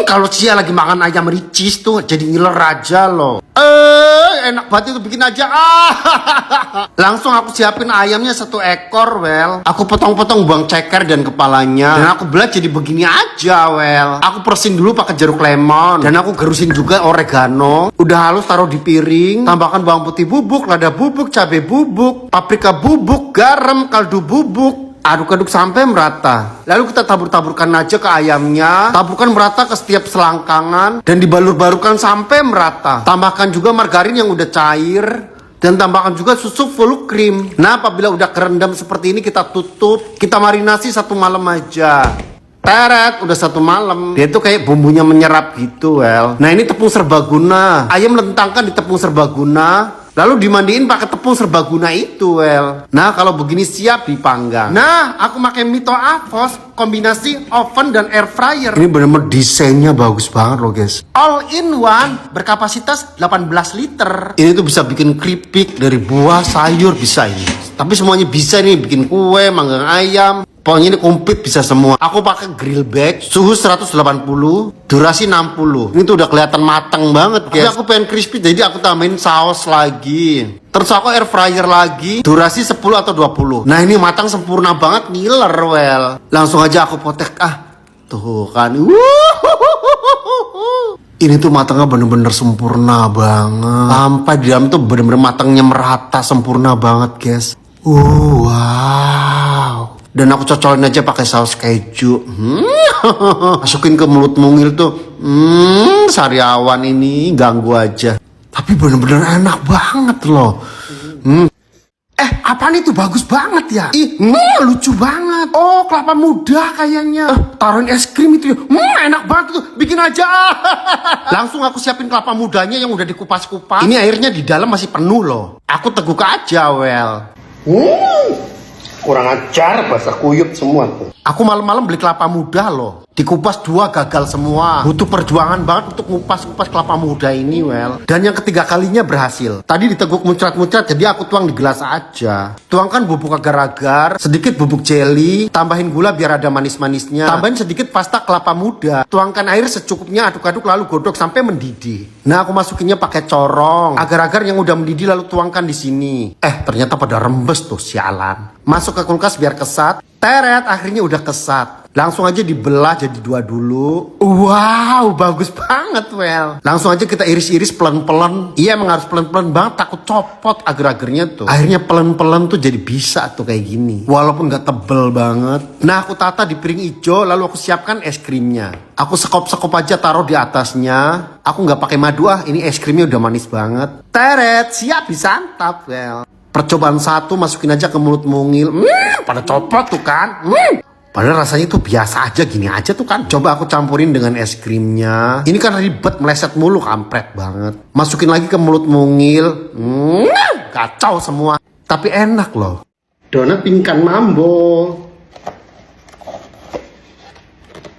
Kalau Cia lagi makan ayam ricis tuh jadi ngiler aja loh. Enak banget itu bikin aja. Langsung aku siapin ayamnya 1 ekor, Wel. Aku potong-potong buang ceker dan kepalanya. Dan aku belah jadi begini aja, Wel. Aku persin dulu pakai jeruk lemon. Dan aku gerusin juga oregano. Udah halus taruh di piring. Tambahkan bawang putih bubuk, lada bubuk, cabai bubuk, paprika bubuk, garam, kaldu bubuk. Aduk-aduk sampai merata. Lalu kita tabur-taburkan aja ke ayamnya. Taburkan merata ke setiap selangkangan. Dan dibalur-balurkan sampai merata. Tambahkan juga margarin yang udah cair. Dan tambahkan juga susu full cream. Nah, apabila udah kerendam seperti ini kita tutup. Kita marinasi 1 malam aja. Teret, udah 1 malam. Dia tuh kayak bumbunya menyerap gitu, Wel. Nah, ini tepung serbaguna. Ayam lentangkan di tepung serbaguna. Lalu dimandiin pakai tepung serbaguna itu, Wel. Nah, kalau begini siap dipanggang. Nah, aku pakai Mito Avos kombinasi oven dan air fryer. Ini bener-bener desainnya bagus banget loh, guys. All in one, berkapasitas 18 liter. Ini tuh bisa bikin keripik dari buah, sayur bisa ini. Tapi semuanya bisa nih, bikin kue, manggang ayam. Pokoknya ini komplit bisa semua. Aku pakai grill bag, suhu 180, durasi 60. Ini tuh udah kelihatan matang banget, guys. Tapi aku pengen crispy, jadi aku tambahin saus lagi. Terus aku air fryer lagi, durasi 10 atau 20. Nah, ini matang sempurna banget, ngiler, Wel. Langsung aja aku potek. Tuh kan. Ini tuh matangnya bener-bener sempurna banget. Sampai di dalam tuh bener-bener matangnya merata, sempurna banget, guys. Wow. Dan aku cocolin aja pakai saus keju. Masukin ke mulut mungil tuh. Sariawan ini ganggu aja. Tapi bener-bener enak banget loh. Apaan itu bagus banget ya? Lucu banget. Oh, kelapa muda kayaknya. Taruhin es krim itu ya. Enak banget tuh. Bikin aja. Langsung aku siapin kelapa mudanya yang udah dikupas-kupas. Ini airnya di dalam masih penuh loh. Aku teguk aja, Wel. Kurang ajar, bahasa kuyup semua tuh. Aku malam-malam beli kelapa muda loh. Dikupas 2 gagal semua. Butuh perjuangan banget untuk ngupas-ngupas kelapa muda ini, Wel. Dan yang ketiga kalinya berhasil. Tadi diteguk muncrat-muncrat, jadi aku tuang di gelas aja. Tuangkan bubuk agar-agar, sedikit bubuk jelly, tambahin gula biar ada manis-manisnya. Tambahin sedikit pasta kelapa muda. Tuangkan air secukupnya, aduk-aduk lalu godok sampai mendidih. Nah, aku masukinnya pakai corong. Agar-agar yang udah mendidih lalu tuangkan di sini. Ternyata pada rembes tuh, sialan. Masuk ke kulkas biar kesat. Teret, akhirnya udah kesat. Langsung aja dibelah jadi 2 dulu. Wow, bagus banget, Wel. Langsung aja kita iris-iris pelan-pelan. Iya, emang harus pelan-pelan banget, takut copot agar-agarnya tuh. Akhirnya pelan-pelan tuh jadi bisa tuh kayak gini. Walaupun gak tebel banget. Nah, aku tata di piring hijau, lalu aku siapkan es krimnya. Aku sekop-sekop aja taruh di atasnya. Aku gak pakai madu, ini es krimnya udah manis banget. Teret, siap disantap, Wel. Percobaan 1 masukin aja ke mulut mungil. Pada copot tuh kan. Padahal rasanya tuh biasa aja, gini aja tuh kan. Coba aku campurin dengan es krimnya. Ini kan ribet, meleset mulu, kampret banget. Masukin lagi ke mulut mungil. Kacau semua. Tapi enak loh. Donat pingkan mambo.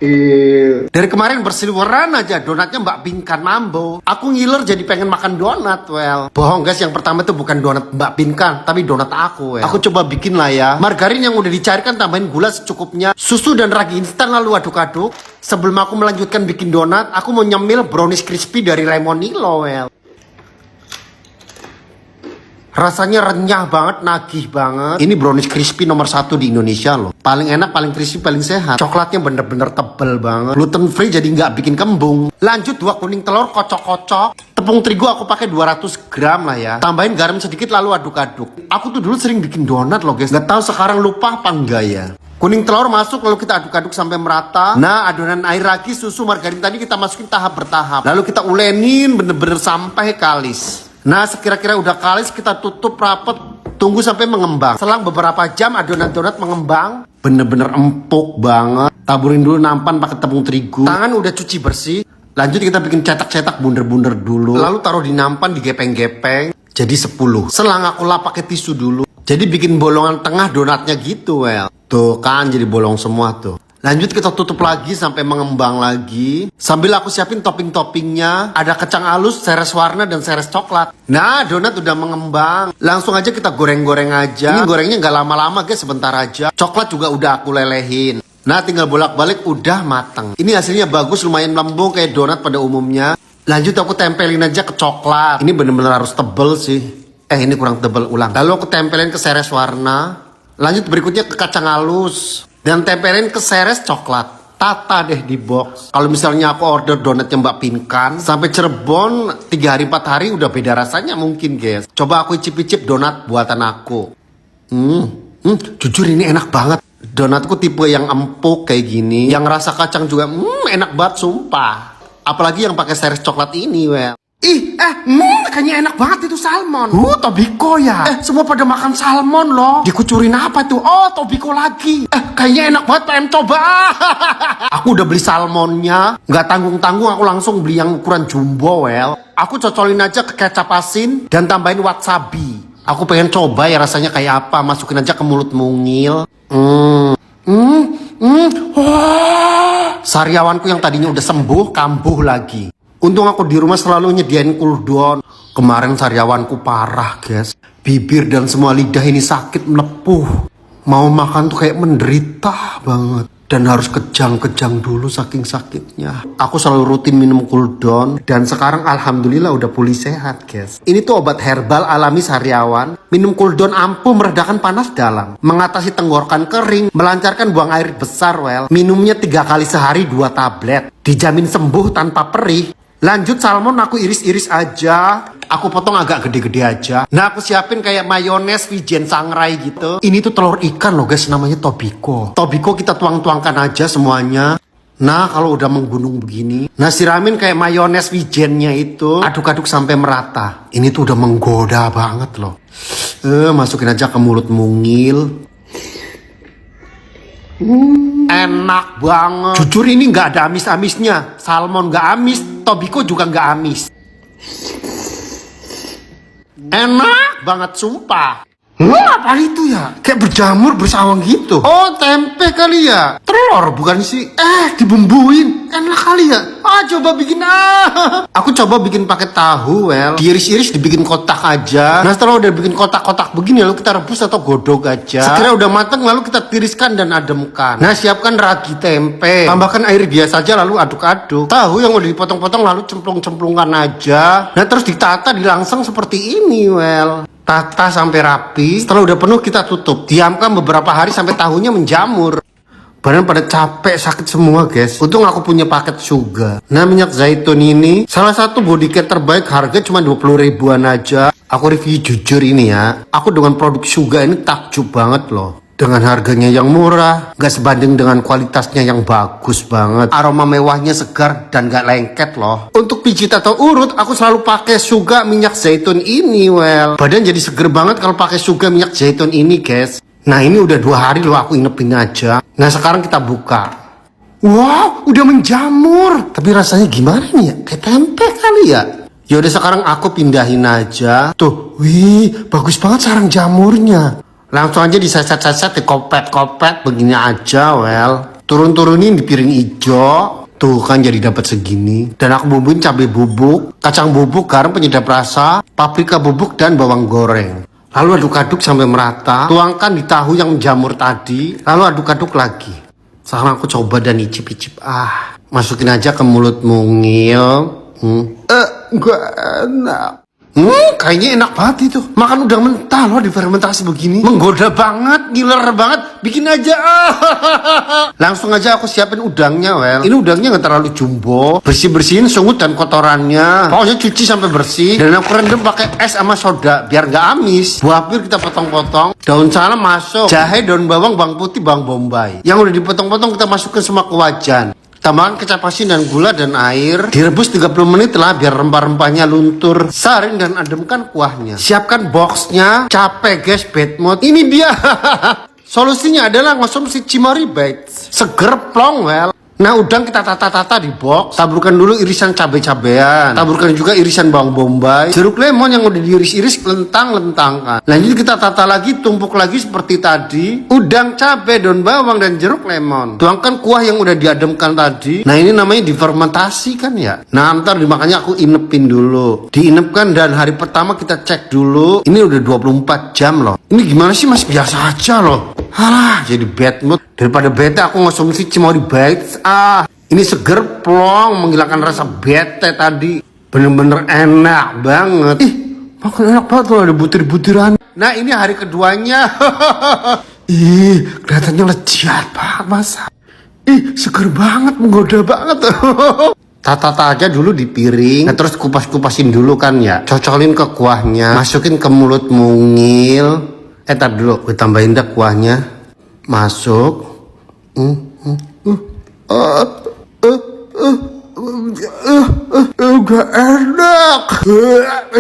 Dari kemarin berseliweran aja donatnya Mbak Pinkan Mambo. Aku ngiler jadi pengen makan donat, Wel. Bohong, guys, yang pertama itu bukan donat Mbak Pinkan, tapi donat aku, Wel. Aku coba bikin lah ya. Margarin yang udah dicairkan tambahin gula secukupnya, susu dan ragi instan lalu aduk-aduk. Sebelum aku melanjutkan bikin donat, aku mau nyemil brownies crispy dari Lemonilo, Wel. Rasanya renyah banget, nagih banget. Ini brownies crispy nomor 1 di Indonesia loh. Paling enak, paling crispy, paling sehat. Coklatnya bener-bener tebel banget. Gluten free jadi nggak bikin kembung. Lanjut 2 kuning telur kocok-kocok. Tepung terigu aku pakai 200 gram lah ya. Tambahin garam sedikit lalu aduk-aduk. Aku tuh dulu sering bikin donat loh, guys. Nggak tahu sekarang lupa apa enggak ya. Kuning telur masuk lalu kita aduk-aduk sampai merata. Nah, adonan air ragi, susu, margarin tadi kita masukin tahap bertahap. Lalu kita ulenin bener-bener sampai kalis. Nah, sekira-kira udah kalis kita tutup rapet. Tunggu sampai mengembang. Selang beberapa jam adonan donat mengembang. Bener-bener empuk banget. Taburin dulu nampan pakai tepung terigu. Tangan udah cuci bersih. Lanjut kita bikin cetak-cetak bunder-bunder dulu. Lalu taruh di nampan digepeng-gepeng. Jadi 10. Selang aku lap pakai tisu dulu. Jadi bikin bolongan tengah donatnya gitu, Wel. Tuh kan jadi bolong semua tuh. Lanjut kita tutup lagi sampai mengembang lagi. Sambil aku siapin topping-toppingnya. Ada kacang halus, seres warna, dan seres coklat. Nah, donat udah mengembang. Langsung aja kita goreng-goreng aja. Ini gorengnya nggak lama-lama, guys, sebentar aja. Coklat juga udah aku lelehin. Nah, tinggal bolak-balik udah mateng. Ini hasilnya bagus, lumayan lembut kayak donat pada umumnya. Lanjut aku tempelin aja ke coklat. Ini bener-bener harus tebel sih. Ini kurang tebel, ulang. Lalu aku tempelin ke seres warna. Lanjut berikutnya ke kacang halus. Dan tempelin ke seres coklat. Tata deh di box. Kalau misalnya aku order donatnya Mbak Pinkan sampai Cirebon 3 hari 4 hari udah beda rasanya mungkin guys. Coba aku icip-icip donat buatan aku. Jujur ini enak banget. Donatku tipe yang empuk kayak gini. Yang rasa kacang juga enak banget sumpah. Apalagi yang pakai seres coklat ini well. Kayaknya enak banget itu salmon. Tobiko ya. Semua pada makan salmon loh. Dikucurin apa tuh? Oh, Tobiko lagi. Kayaknya enak banget, pengen coba. Aku udah beli salmonnya. Nggak tanggung-tanggung, aku langsung beli yang ukuran jumbo, well. Aku cocolin aja ke kecap asin dan tambahin wasabi. Aku pengen coba ya rasanya kayak apa. Masukin aja ke mulut mungil. Sariawanku yang tadinya udah sembuh, kambuh lagi. Untung aku di rumah selalu nyediain cooldown. Kemarin sariawanku parah guys. Bibir dan semua lidah ini sakit melepuh. Mau makan tuh kayak menderita banget. Dan harus kejang-kejang dulu saking sakitnya. Aku selalu rutin minum cooldown. Dan sekarang alhamdulillah udah pulih sehat guys. Ini tuh obat herbal alami sariawan. Minum cooldown ampuh meredakan panas dalam. Mengatasi tenggorokan kering. Melancarkan buang air besar well. Minumnya 3 kali sehari 2 tablet. Dijamin sembuh tanpa perih. Lanjut salmon aku iris-iris aja. Aku potong agak gede-gede aja. Nah aku siapin kayak mayones wijen sangrai gitu. Ini tuh telur ikan loh guys, namanya Tobiko. Tobiko kita tuang-tuangkan aja semuanya. Nah kalau udah menggunung begini. Nah siramin kayak mayones wijennya itu. Aduk-aduk sampai merata. Ini tuh udah menggoda banget loh. Masukin aja ke mulut mungil. Enak banget. Jujur ini nggak ada amis-amisnya. Salmon nggak amis, Tobiko juga nggak amis. Enak banget sumpah. Apa itu ya? Kayak berjamur bersawang gitu. Oh tempe kali ya. Telur bukan sih. Dibumbuin. Enak kali ya. Coba bikin Aku coba bikin pakai tahu well. Diiris-iris dibikin kotak aja. Nah setelah udah bikin kotak-kotak begini lalu kita rebus atau godok aja. Sekira udah mateng lalu kita tiriskan dan ademkan. Nah siapkan ragi tempe. Tambahkan air biasa aja lalu aduk-aduk. Tahu yang udah dipotong-potong lalu cemplung-cemplungkan aja. Nah terus ditata dilangsung seperti ini well. Tata sampai rapi. Setelah udah penuh kita tutup. Diamkan beberapa hari sampai tahunya menjamur. Badan pada capek sakit semua guys. Untung aku punya paket Suga. Nah minyak zaitun ini salah satu body care terbaik, harga cuma 20 ribuan aja. Aku review jujur ini ya. Aku dengan produk Suga ini takjub banget loh. Dengan harganya yang murah, gak sebanding dengan kualitasnya yang bagus banget. Aroma mewahnya segar dan gak lengket loh. Untuk pijit atau urut, aku selalu pakai Suga minyak zaitun ini well. Badan jadi seger banget kalau pakai Suga minyak zaitun ini guys. Nah ini udah 2 hari loh aku inepin aja. Nah sekarang kita buka. Wow, udah menjamur. Tapi rasanya gimana nih ya? Kayak tempe kali ya? Yaudah sekarang aku pindahin aja. Tuh, wih, bagus banget sarang jamurnya. Langsung aja diseset-seset, dikopet-kopet begini aja well. Turun-turunin di piring hijau. Tuh kan jadi dapat segini. Dan aku bumbuin cabai bubuk, kacang bubuk, garam penyedap rasa, paprika bubuk dan bawang goreng. Lalu aduk-aduk sampai merata. Tuangkan di tahu yang menjamur tadi. Lalu aduk-aduk lagi. Sekarang aku coba dan icip-icip. Masukin aja ke mulut mungil. Enggak enak. Kayaknya enak banget itu. Makan udang mentah loh difermentasi begini. Menggoda banget, ngiler banget. Bikin aja. Langsung aja aku siapin udangnya well. Ini udangnya gak terlalu jumbo. Bersih-bersihin sungut dan kotorannya. Pokoknya cuci sampai bersih. Dan aku rendam pakai es sama soda biar gak amis. Buah pir kita potong-potong. Daun salam masuk. Jahe, daun bawang, bawang putih, bawang bombay. Yang udah dipotong-potong kita masukkan semua ke wajan. Tambahkan kecap asin dan gula dan air. Direbus 30 menit lah biar rempah-rempahnya luntur. Saring dan ademkan kuahnya. Siapkan boxnya. Capek guys, bad mood. Ini dia. Solusinya adalah konsumsi Cimory Bites. Seger plong well. Nah udang kita tata-tata di box. Taburkan dulu irisan cabai-cabean. Taburkan juga irisan bawang bombay. Jeruk lemon yang udah diiris-iris lentang-lentangkan. Lanjut kita tata lagi, tumpuk lagi seperti tadi. Udang, cabai, daun bawang dan jeruk lemon. Tuangkan kuah yang udah diademkan tadi. Nah ini namanya difermentasi kan ya. Nah ntar makanya aku inepin dulu. Diinepkan dan hari pertama kita cek dulu. Ini udah 24 jam loh. Ini gimana sih, masih biasa aja loh. Alah jadi bad mood. Daripada bete aku ngonsumsi Cimory Bites. Ini seger plong, menghilangkan rasa bete tadi. Bener-bener enak banget. Ih, makan enak banget loh, ada butir-butiran. Nah, ini hari keduanya. Ih, kelihatannya lezat banget masa. Ih, seger banget, menggoda banget. Tata aja dulu di piring, nah, terus kupas-kupasin dulu kan ya. Cocolin ke kuahnya, masukin ke mulut mungil. Tar dulu, gue tambahin dah kuahnya. Masuk. Gak enak.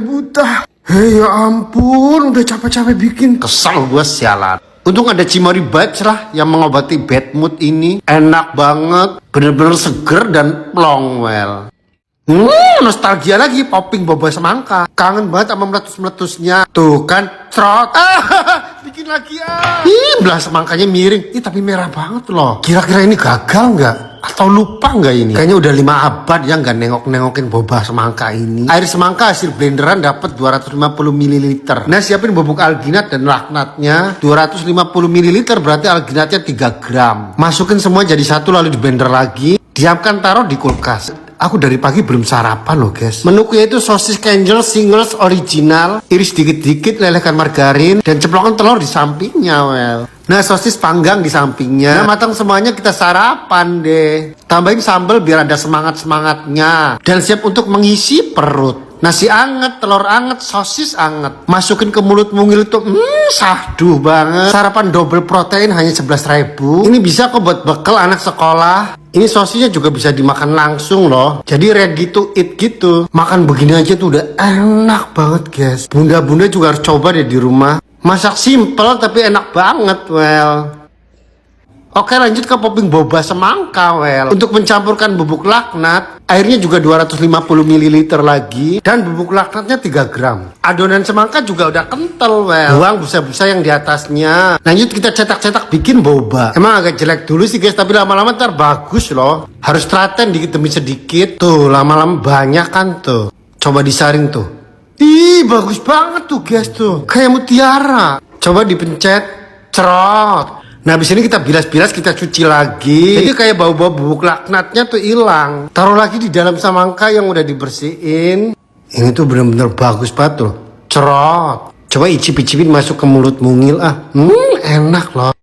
Buta. Hei ya ampun, udah capek-capek bikin. Kesel gue sialan. Untung ada Cimory Bites lah yang mengobati bad mood ini. Enak banget, bener-bener seger dan plong well. Nostalgia lagi, popping boba semangka. Kangen banget sama meletus-meletusnya. Tuh kan, trot. Bikin lagi Ih, belah semangkanya miring. Ih, tapi merah banget loh. Kira-kira ini gagal nggak? Atau lupa nggak ini? Kayaknya udah 5 abad ya nggak nengok-nengokin boba semangka ini. Air semangka hasil blenderan dapat 250 ml. Nah, siapin bubuk alginat dan laknatnya. 250 ml berarti alginatnya 3 gram. Masukin semua jadi satu lalu di blender lagi. Diamkan, taruh di kulkas. Aku dari pagi belum sarapan loh guys. Menuku yaitu sosis Kenjel singles original. Iris dikit-dikit, lelehkan margarin. Dan ceplokkan telur di sampingnya well. Nah, sosis panggang di sampingnya. Nah, matang semuanya, kita sarapan deh. Tambahin sambal biar ada semangat-semangatnya. Dan siap untuk mengisi perut. Nasi anget, telur anget, sosis anget. Masukin ke mulut mungil tuh. Sahduh banget. Sarapan double protein hanya 11.000. Ini bisa kok buat bekal anak sekolah. Ini sosisnya juga bisa dimakan langsung loh. Jadi ready to eat gitu. Makan begini aja tuh udah enak banget guys. Bunda-bunda juga harus coba deh di rumah. Masak simple tapi enak banget well. Oke, lanjut ke popping boba semangka well. Untuk mencampurkan bubuk laknat, airnya juga 250 ml lagi. Dan bubuk laknatnya 3 gram. Adonan semangka juga udah kental well. Buang busa-busa yang di atasnya. Lanjut kita cetak-cetak bikin boba. Emang agak jelek dulu sih guys, tapi lama-lama ntar bagus loh. Harus telaten dikit demi sedikit. Tuh, lama-lama banyak kan tuh. Coba disaring tuh. Ih, bagus banget tuh guys tuh. Kayak mutiara. Coba dipencet, cerot. Nah, abis ini kita bilas-bilas, kita cuci lagi. Jadi kayak bau-bau bubuk laknatnya tuh hilang. Taruh lagi di dalam semangka yang udah dibersihin. Ini tuh bener-bener bagus banget tuh. Cerot. Coba icip-icipin masuk ke mulut mungil. Enak loh.